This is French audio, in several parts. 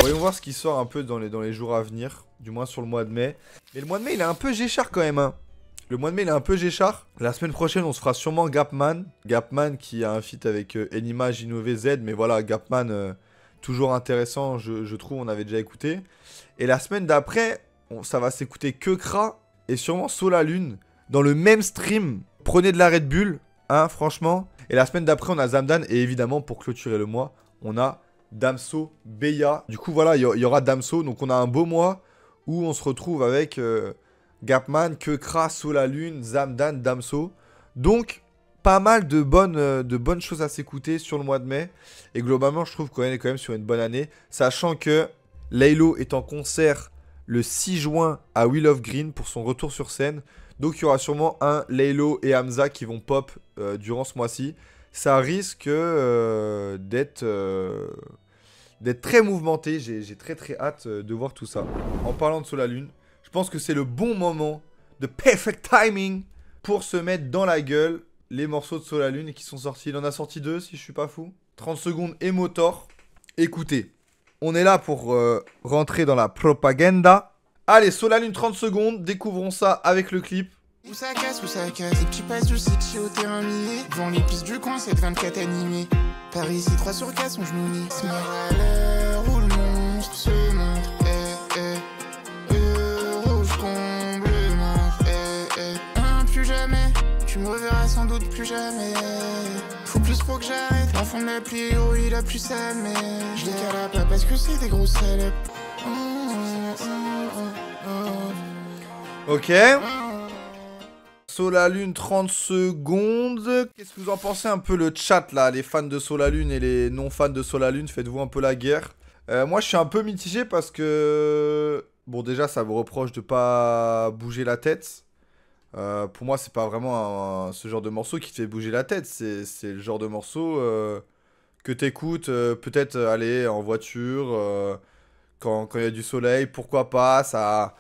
Voyons voir ce qui sort un peu dans les jours à venir. Du moins sur le mois de mai. Mais le mois de mai, il est un peu géchard quand même, hein. Le mois de mai, il est un peu géchard. La semaine prochaine, on se fera sûrement Gapman. Gapman qui a un feat avec Enima, Jinové, Z. Mais voilà, Gapman, toujours intéressant, je trouve, on avait déjà écouté. Et la semaine d'après, ça va s'écouter que Kra et sûrement Solalune. Dans le même stream, prenez de la Red Bull, hein, franchement. Et la semaine d'après, on a Zamdan. Et évidemment, pour clôturer le mois, on a Damso, Beya. Du coup, voilà, il y aura Damso. Donc, on a un beau mois où on se retrouve avec Gapman, Kekra, Solalune, Zamdan, Damso. Donc, pas mal de bonnes choses à s'écouter sur le mois de mai. Et globalement, je trouve qu'on est quand même sur une bonne année. Sachant que Laylo est en concert le 6 juin à Wheel of Green pour son retour sur scène. Donc, il y aura sûrement un Laylo et Hamza qui vont pop durant ce mois-ci. Ça risque d'être très mouvementé. J'ai très hâte de voir tout ça. En parlant de Solalune, je pense que c'est le bon moment, de perfect timing, pour se mettre dans la gueule les morceaux de Solalune qui sont sortis. Il en a sorti 2 si je suis pas fou. 30 secondes et Motor. Écoutez, on est là pour rentrer dans la propaganda. Allez, Solalune 30 secondes, découvrons ça avec le clip. Où ça casse, et tu passes du city au terrain miné. Devant les pistes du coin, c'est 24 animés. Paris, c'est 3 sur 4, son genou ni. Se meurt à l'heure où le monstre se montre. Rouge comble le manche. Plus jamais, tu me reverras sans doute plus jamais. Faut plus pour que j'arrête. L'enfant de la pluie, oh, il a plus sa mère. Je décale pas parce que c'est des grosses salopes. Ok. Solalune 30 secondes. Qu'est-ce que vous en pensez un peu le chat là, les fans de Solalune et les non fans de Solalune, faites-vous un peu la guerre. Moi je suis un peu mitigé parce que... Bon déjà ça me reproche de pas bouger la tête. Pour moi c'est pas vraiment ce genre de morceau qui te fait bouger la tête. C'est le genre de morceau que t'écoutes peut-être aller en voiture quand il y a du soleil, pourquoi pas, ça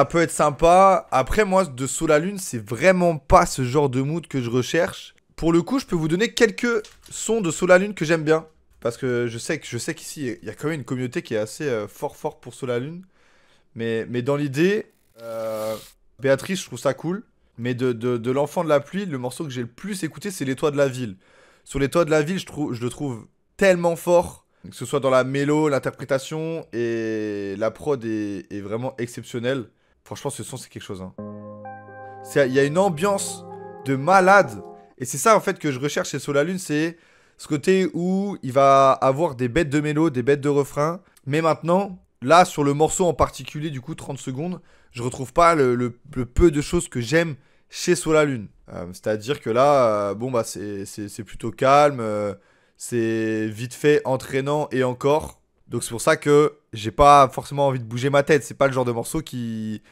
peut être sympa. Après, moi, de Solalune, c'est vraiment pas ce genre de mood que je recherche. Pour le coup, je peux vous donner quelques sons de Solalune que j'aime bien. Parce que je sais qu'ici, il y a quand même une communauté qui est assez fort pour Solalune. Mais dans l'idée, Béatrice, je trouve ça cool. Mais de l'enfant de la pluie, le morceau que j'ai le plus écouté, c'est Les Toits de la Ville. Sur Les Toits de la Ville, je le trouve tellement fort. Que ce soit dans la mélo, l'interprétation et la prod est vraiment exceptionnelle. Franchement, ce son, c'est quelque chose. Hein. Il y a une ambiance de malade. Et c'est ça, en fait, que je recherche chez Solalune. C'est ce côté où il va avoir des bêtes de mélo, des bêtes de refrain. Mais maintenant, là, sur le morceau en particulier, du coup, 30 secondes, je retrouve pas le peu de choses que j'aime chez Solalune. C'est-à-dire que là, bon, bah, c'est plutôt calme. C'est vite fait, entraînant et encore. Donc c'est pour ça que j'ai pas forcément envie de bouger ma tête. C'est pas le genre de morceau qui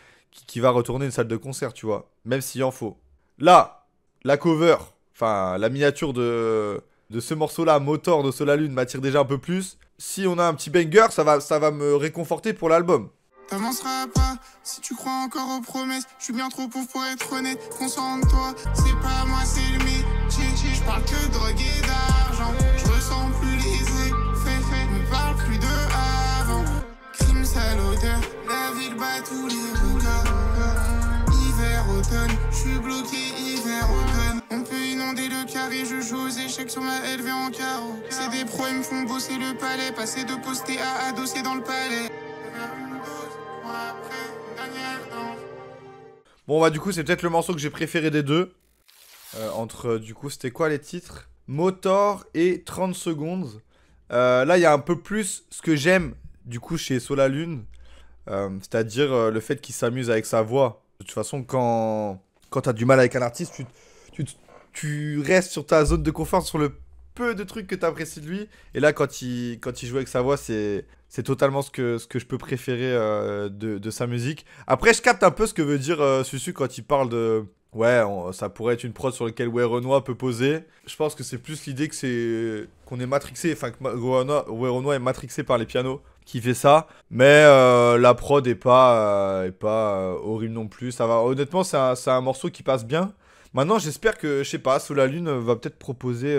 va retourner une salle de concert, tu vois. Même s'il en faut. Là, la cover, enfin la miniature de ce morceau-là, Motor de Solalune, m'attire déjà un peu plus. Si on a un petit banger, ça va me réconforter pour l'album. T'avanceras pas si tu crois encore aux promesses. Je suis bien trop pauvre pour être honnête. Concentre-toi, c'est pas moi, c'est le métier. Je parle que de drogue et d'argent. Je ressens plus les effets. Me parle plus de avant. Crime, sale odeur. La ville bat tous les records. Hiver, automne. Je suis bloqué, hiver, automne. On peut inonder le carré. Je joue aux échecs sur ma LV en carreau. C'est des pros, ils me font bosser le palais. Passer de poster à adosser dans le palais. Bon bah du coup c'est peut-être le morceau que j'ai préféré des deux. Entre du coup c'était quoi les titres? Motor et 30 secondes. Là il y a un peu plus ce que j'aime du coup chez Solalune. C'est-à-dire le fait qu'il s'amuse avec sa voix. De toute façon quand t'as du mal avec un artiste, tu restes sur ta zone de confort, sur le peu de trucs que t'apprécies de lui. Et là quand il joue avec sa voix c'est totalement ce que je peux préférer de sa musique. Après, je capte un peu ce que veut dire Susu quand il parle de... Ouais, ça pourrait être une prod sur laquelle Werenoi peut poser. Je pense que c'est plus l'idée qu'on est matrixé, enfin que Werenoi est matrixé par les pianos qui fait ça. Mais la prod est pas horrible non plus. Ça va. Honnêtement, c'est un morceau qui passe bien. Maintenant, j'espère que, je sais pas, Solalune va peut-être proposer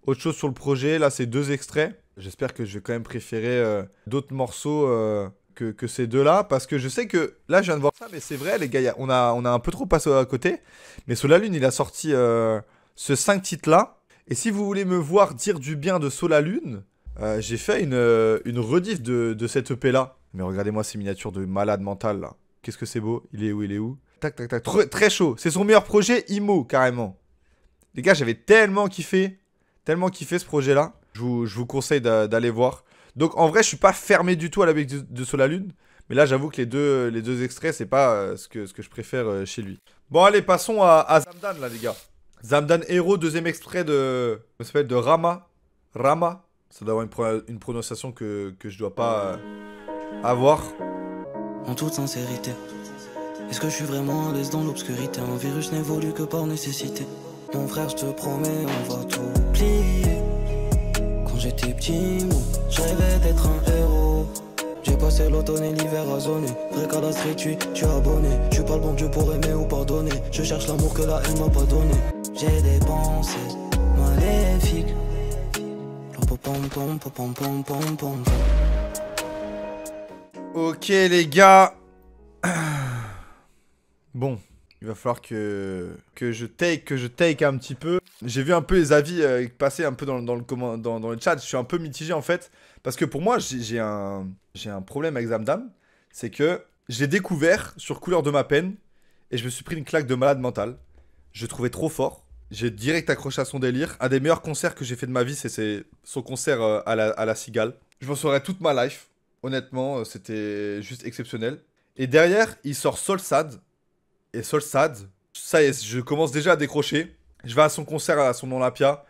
autre chose sur le projet. Là, c'est 2 extraits. J'espère que je vais quand même préférer d'autres morceaux que ces deux-là. Parce que je sais que, là je viens de voir ça, mais c'est vrai les gars, on a un peu trop passé à côté. Mais Solalune, il a sorti ce 5 titres-là. Et si vous voulez me voir dire du bien de Solalune, j'ai fait une rediff de cette EP-là. Mais regardez-moi ces miniatures de malade mental là. Qu'est-ce que c'est beau. Il est où? Tac, tac, tac. Très chaud. C'est son meilleur projet, IMO, carrément. Les gars, j'avais tellement kiffé ce projet-là. Je vous conseille d'aller voir. Donc, en vrai, je suis pas fermé du tout à la musique de Solalune. Mais là, j'avoue que les deux extraits, c'est pas ce que je préfère chez lui. Bon, allez, passons à Zamdan, là, les gars. Zamdan Hero, deuxième extrait de... Ça s'appelle de Rama. Rama. Ça doit avoir une prononciation que je dois pas avoir. En toute sincérité, est-ce que je suis vraiment à l'aise dans l'obscurité? Un virus n'évolue que par nécessité. Mon frère, je te promets, on va tout plier. Quand j'étais petit, je rêvais d'être un héros. J'ai passé l'automne et l'hiver à zoner. Vrai qu'à la street, tu es abonné. Je suis pas le bon Dieu pour aimer ou pardonner. Je cherche l'amour que la haine m'a pas donné. J'ai des pensées maléfiques. Ok les gars. Bon, il va falloir que je take un petit peu. J'ai vu un peu les avis passer un peu dans le chat. Je suis un peu mitigé en fait. Parce que pour moi, j'ai un problème avec Zamdan. C'est que je l'ai découvert sur Couleur de ma peine. Et je me suis pris une claque de malade mental. Je le trouvais trop fort. J'ai direct accroché à son délire. Un des meilleurs concerts que j'ai fait de ma vie, c'est son concert à la Cigale. Je m'en souviendrai toute ma life. Honnêtement, c'était juste exceptionnel. Et derrière, il sort Solsad. Et Solsad, ça y est, je commence déjà à décrocher. Je vais à son concert à son Olympia.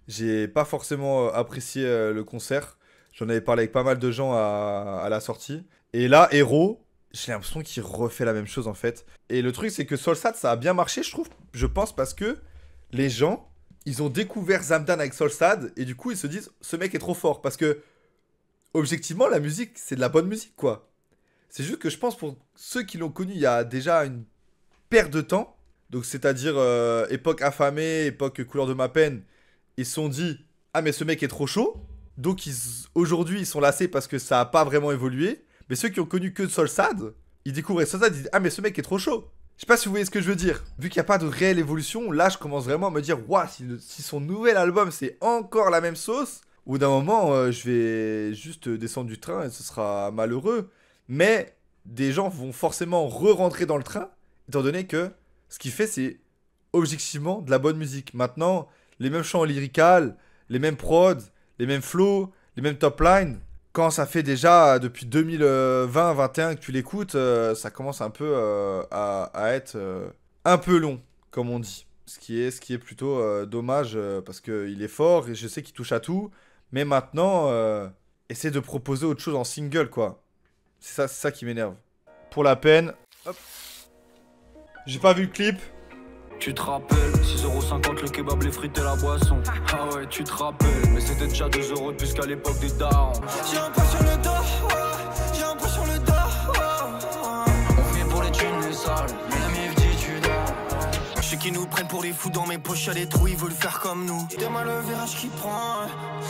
J'ai pas forcément apprécié le concert. J'en avais parlé avec pas mal de gens à la sortie. Et là, Hero, j'ai l'impression qu'il refait la même chose en fait. Et le truc, c'est que Solsad, ça a bien marché, je trouve. Je pense parce que les gens, ils ont découvert Zamdan avec Solsad. Et du coup, ils se disent, ce mec est trop fort. Parce que, objectivement, la musique, c'est de la bonne musique, quoi. C'est juste que je pense pour ceux qui l'ont connu il y a déjà une perte de temps, donc c'est-à-dire époque affamée, époque couleur de ma peine, ils se sont dit « Ah mais ce mec est trop chaud », donc aujourd'hui ils sont lassés parce que ça a pas vraiment évolué, mais ceux qui ont connu que Solsad, ils découvrent Solsad, ils disent « Ah mais ce mec est trop chaud ». Je sais pas si vous voyez ce que je veux dire. Vu qu'il n'y a pas de réelle évolution, là je commence vraiment à me dire « Ouah, si son nouvel album c'est encore la même sauce », au bout d'un moment je vais juste descendre du train et ce sera malheureux. Mais des gens vont forcément re-rentrer dans le train, étant donné que ce qu'il fait, c'est objectivement de la bonne musique. Maintenant, les mêmes chants lyrical, les mêmes prods, les mêmes flows, les mêmes top lines. Quand ça fait déjà depuis 2020-21 que tu l'écoutes, ça commence un peu à être un peu long, comme on dit. Ce qui est plutôt dommage, parce qu'il est fort et je sais qu'il touche à tout. Mais maintenant, essaie de proposer autre chose en single, quoi. C'est ça qui m'énerve. Pour la peine, hop. J'ai pas vu le clip. Tu te rappelles, 6,50€ le kebab, les frites et la boisson. Ah ouais, tu te rappelles, mais c'était déjà 2€ de plus qu'à l'époque des darons. J'ai un peu sur le dos, j'ai un peu sur le dos. On vient pour les thunes, les sales, mais la mif dit tu dors. Je sais qu'ils nous prennent pour des fous dans mes poches, y'a des trous, ils veulent faire comme nous. Demain le virage qui prend.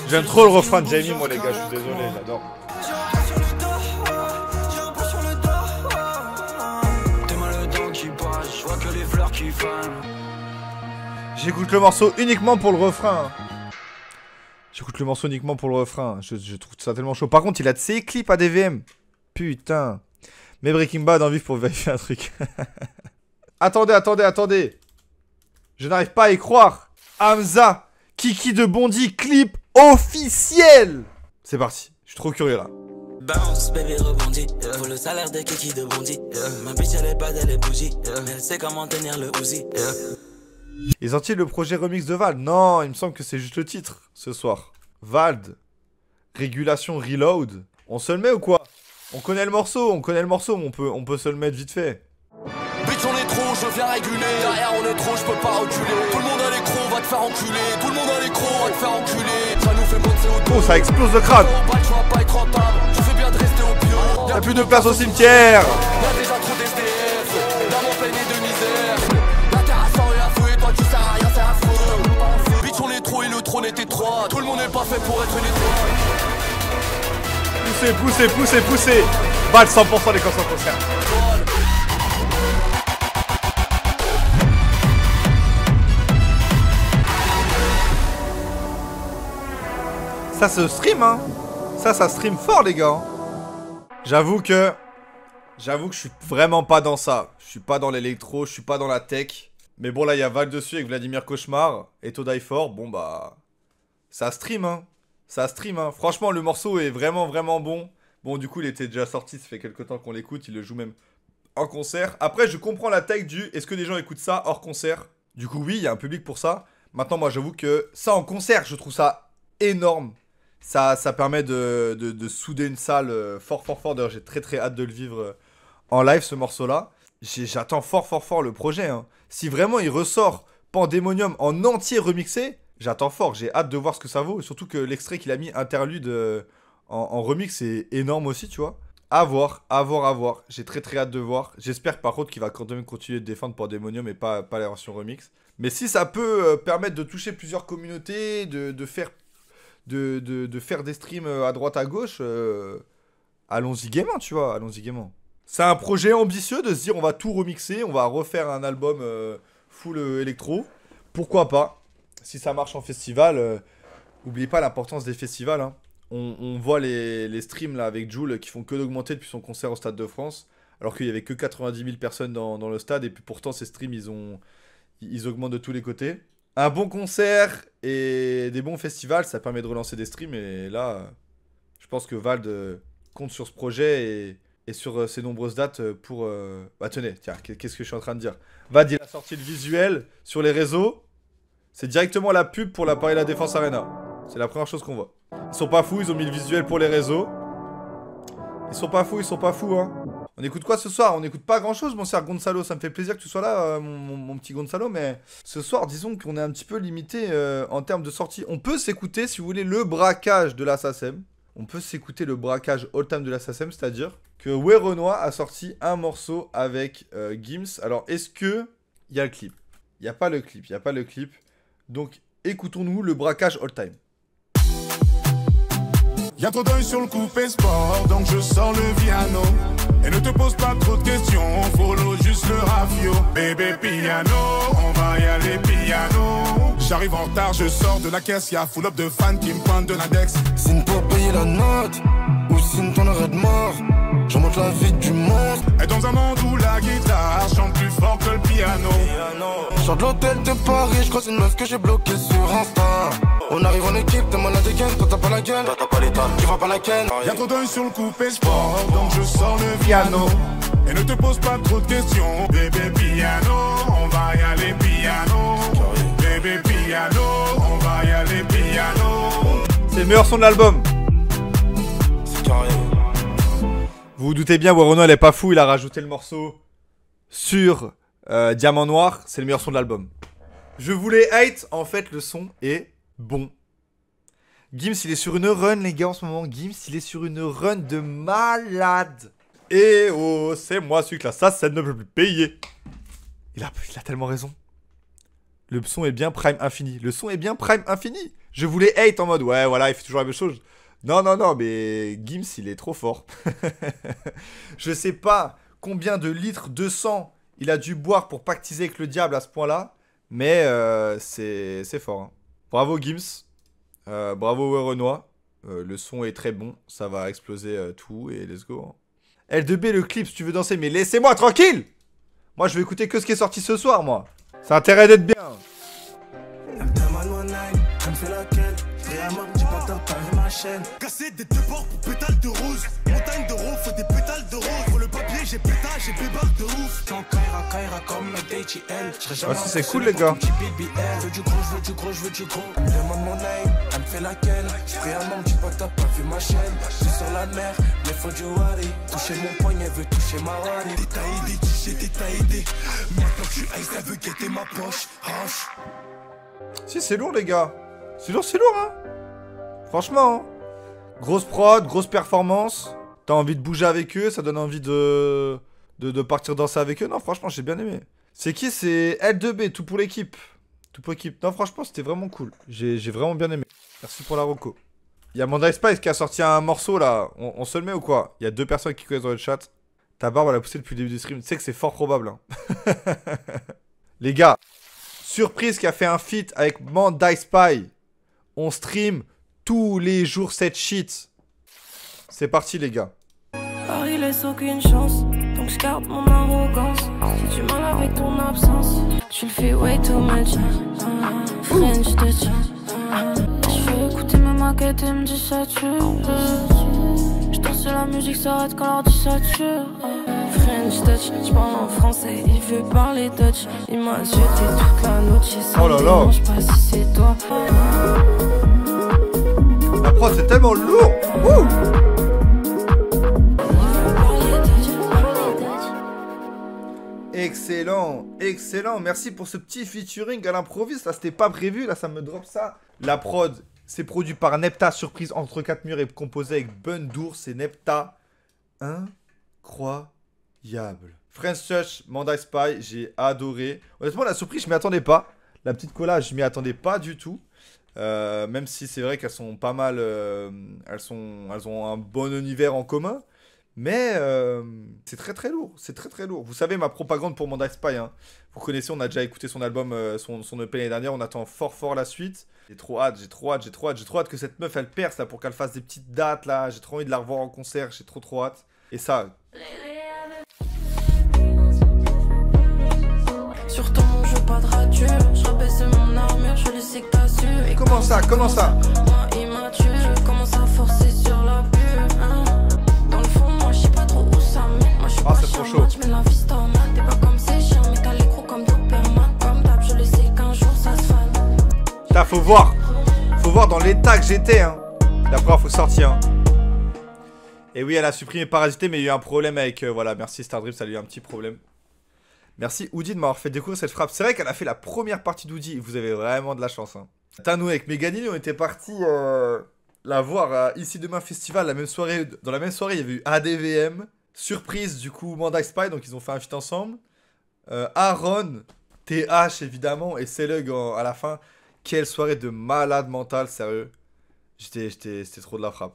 J'aime trop le refrain de Jamie, moi les gars, je suis désolé, j'adore. J'ai un peu sur le dos, j'ai un peu sur le dos. Demain le temps qui passe, je vois que les fleurs qui fanent. J'écoute le morceau uniquement pour le refrain. J'écoute le morceau uniquement pour le refrain. Je trouve ça tellement chaud. Par contre, il a de ses clips à DVM. Putain. Mais Breaking Bad en vif pour vérifier un truc. Attendez. Je n'arrive pas à y croire. Hamza, Kiki de Bondy, clip officiel. C'est parti. Je suis trop curieux là. Bounce, baby rebondit. Pour le salaire de Kiki de Bondy. Ma bitch elle est bad, elle est bougie. Mais elle sait comment tenir le Uzi. Ils ont-ils le projet remix de Vald? Non, il me semble que c'est juste le titre ce soir. Vald. Régulation Reload. On se le met ou quoi? On connaît le morceau, mais on peut se le mettre vite fait. Bitch on est trop, je viens réguler. Derrière on est trop, je peux pas reculer. Tout le monde a l'écro, va te faire enculer. Tout le monde a l'écro, va te faire enculer. Ça nous fait penser au dos. Oh, ça explose le crâne. Tu vas pas être rentable, je fais bien de rester au pied. Y'a plus de place au cimetière. Y'a déjà trop d'SDF, l'amour plein de misère. La terre a sang et à feu et toi tu sers à rien, c'est affreux. Bitch on est trop et le trône est étroit. Tout le monde n'est pas fait pour être une étoile. poussez. Val 100% les concerts en concert. Ça se stream, hein. Ça stream fort, les gars. J'avoue que je suis vraiment pas dans ça. Je suis pas dans l'électro, je suis pas dans la tech. Mais bon, là, il y a Val dessus avec Vladimir Cauchemar et To Die For. Bon, bah... Ça stream, hein. Franchement, le morceau est vraiment bon. Bon, du coup, il était déjà sorti. Ça fait quelques temps qu'on l'écoute. Il le joue même en concert. Après, je comprends la tech du... Est-ce que des gens écoutent ça hors concert? Du coup, oui, il y a un public pour ça. Maintenant, moi, j'avoue que ça en concert, je trouve ça énorme. Ça permet de souder une salle fort. D'ailleurs, j'ai très hâte de le vivre en live, ce morceau-là. J'attends fort le projet, hein. Si vraiment il ressort Pandemonium en entier remixé, j'attends fort. J'ai hâte de voir ce que ça vaut. Surtout que l'extrait qu'il a mis interlude en remix est énorme aussi, tu vois. À voir. J'ai très hâte de voir. J'espère par contre qu'il va quand même continuer de défendre Pandemonium et pas la version remix. Mais si ça peut permettre de toucher plusieurs communautés, de faire des streams à droite à gauche, allons-y gaiement, tu vois. C'est un projet ambitieux de se dire on va tout remixer, on va refaire un album full électro. Pourquoi pas? Si ça marche en festival, n'oubliez pas l'importance des festivals, hein. On voit les streams là avec Jul qui font que d'augmenter depuis son concert au Stade de France, alors qu'il y avait que 90 000 personnes dans le stade, et puis pourtant ces streams ils augmentent de tous les côtés. Un bon concert et des bons festivals, ça permet de relancer des streams, et là, je pense que Vald compte sur ce projet et sur ses nombreuses dates pour... Bah tenez, tiens, qu'est-ce que je suis en train de dire? Vald, il a sorti le visuel sur les réseaux. C'est directement la pub pour la Paris La Défense Arena. C'est la première chose qu'on voit. Ils sont pas fous, ils ont mis le visuel pour les réseaux. Ils sont pas fous, hein. On écoute quoi ce soir? On écoute pas grand-chose, mon cher Gonzalo. Ça me fait plaisir que tu sois là, mon petit Gonzalo. Mais ce soir, disons qu'on est un petit peu limité en termes de sortie. On peut s'écouter, si vous voulez, le braquage de la SACEM. On peut s'écouter le braquage all-time de la SACEM, c'est-à-dire que Werenoi a sorti un morceau avec Gims. Alors, est-ce que il y a le clip? Il n'y a pas le clip. Donc, écoutons-nous le braquage all-time. Y'a trop d'œil sur le coupé sport, donc je sors le piano. Et ne te pose pas trop de questions, follow juste le rafio. Bébé piano, on va y aller piano. J'arrive en retard, je sors de la caisse, y'a full up de fans qui me pointent de l'index. Signe pour payer la note, ou signe ton arrêt de mort. Je monte la vie du monde. Et dans un monde où la guitare chante plus fort que le piano. Sors de l'hôtel de Paris, je croise une meuf que j'ai bloquée sur Insta. On arrive en équipe, t'es malade des gains, toi t'as pas la gueule, toi t'as pas les tonnes, tu vas pas la ken. Y'a trop d'œil sur le coupé sport, donc je sors le piano. Et ne te pose pas trop de questions, bébé piano, on va y aller piano. Bébé piano, on va y aller piano. C'est le meilleur son de l'album. C'est carré. Vous vous doutez bien, Werenoi elle est pas fou, il a rajouté le morceau sur Diamant Noir, c'est le meilleur son de l'album. Je voulais hate, en fait le son est bon. Gims il est sur une run les gars en ce moment, Gims il est sur une run de malade. Et oh, c'est moi celui que la SACEM ne peut plus payer. Il a tellement raison. Le son est bien prime infini, Je voulais hate en mode, ouais voilà il fait toujours la même chose. Non, mais Gims, il est trop fort. Je sais pas combien de litres de sang il a dû boire pour pactiser avec le diable à ce point-là, mais c'est fort, hein. Bravo Gims, bravo Werenoi. Le son est très bon, ça va exploser tout et let's go, hein. L2B, le clip, si tu veux danser, mais laissez-moi tranquille. Moi, je vais écouter que ce qui est sorti ce soir, moi. Ça a intérêt d'être bien. Casser des deux bords pour pétales de rose. Montagne de rose, faut des pétales de rose. Pour le papier, j'ai pétale, j'ai pébarque de ouf. Tant Kaira comme DHL. Ah, si, c'est cool, les gars. Je veux du gros. Elle me demande mon name, elle me fait laquelle. J'prie un membre, dis pas que t'as pas vu ma chaîne. J'suis sur la mer, mais faut du wari. Toucher mon poignet, veut toucher ma wari. T'es aidé. Maintenant que je suis ice, elle veut guetter ma poche. Si, c'est lourd, les gars. C'est lourd, hein. Franchement, hein. Grosse prod, grosse performance. T'as envie de bouger avec eux, ça donne envie de partir danser avec eux. Non, franchement, j'ai bien aimé. C'est qui? C'est L2B, tout pour l'équipe. Non, franchement, c'était vraiment cool. J'ai vraiment bien aimé. Merci pour la reco. Il y a Manda Spice qui a sorti un morceau là. On se le met ou quoi? Il y a 2 personnes qui connaissent dans le chat. Ta barbe elle a poussé depuis le début du stream. Tu sais que c'est fort probable. Hein. Les gars, Surprise qui a fait un feat avec Manda Spy. On stream tous les jours cette shit. C'est parti les gars. Paris laisse aucune chance, donc je garde mon arrogance. Si tu mal avec ton absence, tu le fais way too much. French touch. Je fais écouter ma maquette et me dis ça tue. Je danse sur la musique, s'arrête quand l'ordi sature. French touch, je parle en français, il veut parler Dutch. Il m'a jeté toute la noche, ça oh là me là. dérange pas si c'est toi. La prod c'est tellement lourd. Wouh. Excellent, excellent. Merci pour ce petit featuring à l'improviste. Là, c'était pas prévu. Là, ça me drop ça. La prod, c'est produit par Nepta. Surprise entre 4 murs et composé avec Bundour. C'est Nepta. Incroyable. French Touch, Manda Spy, j'ai adoré. Honnêtement, la surprise, je m'y attendais pas. La petite collage, je m'y attendais pas du tout. Même si c'est vrai qu'elles sont pas mal. Elles ont un bon univers en commun. Mais c'est très lourd, c'est très lourd. Vous savez ma propagande pour Manda Spy, hein. Vous connaissez, on a déjà écouté son album, son EP l'année dernière, on attend fort la suite. J'ai trop hâte que cette meuf elle perce là pour qu'elle fasse des petites dates là. J'ai trop envie de la revoir en concert, j'ai trop hâte. Et ça... Sur ton jeu pas de rature, je rabaisse mon armure, je le sais que t'as su. Comment ça? Moi immature, je commence à forcer sur la pure, hein. Dans le fond, moi je sais pas trop où ça mène. Moi je suis pas c'est trop chaud. je mets la vie en main. T'es pas comme ces chiens, mais t'as l'écrou comme Doberman. Comme d'hab, je le sais qu'un jour ça se fane. Putain, faut voir dans l'état que j'étais, hein. La première fois sortir, hein. Et oui, elle a supprimé Parasité, mais il y a eu un problème avec... voilà, merci Stardrip, ça a eu un petit problème. Merci Oudi de m'avoir fait découvrir cette frappe. C'est vrai qu'elle a fait la première partie d'Oudi. Vous avez vraiment de la chance, hein. Putain, nous avec Meganini, on était partis la voir Ici Demain Festival la même soirée. Dans la même soirée, il y avait eu ADVM. Surprise, du coup, Manda Spy, donc ils ont fait un feat ensemble. Aaron, TH évidemment, et Selug à la fin. Quelle soirée de malade mental, sérieux. C'était trop de la frappe.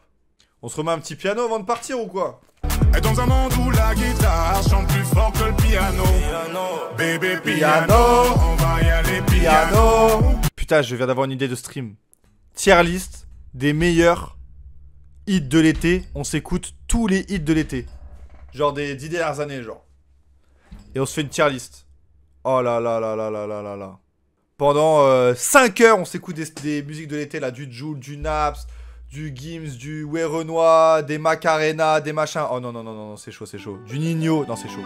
On se remet un petit piano avant de partir ou quoi? Et dans un monde où la guitare chante plus fort que le piano. Bébé piano, on va y aller piano. Putain, je viens d'avoir une idée de stream. Tier list des meilleurs hits de l'été. On s'écoute tous les hits de l'été. Genre des 10 dernières années, genre. Et on se fait une tier list. Oh là là là là là là là là. Pendant 5 heures, on s'écoute des musiques de l'été, là. Du Jul, du Naps, du Gims, du Werenoi, des Macarena, des machins. Oh non, non, non, non, c'est chaud, c'est chaud. Du Nino, non, c'est chaud.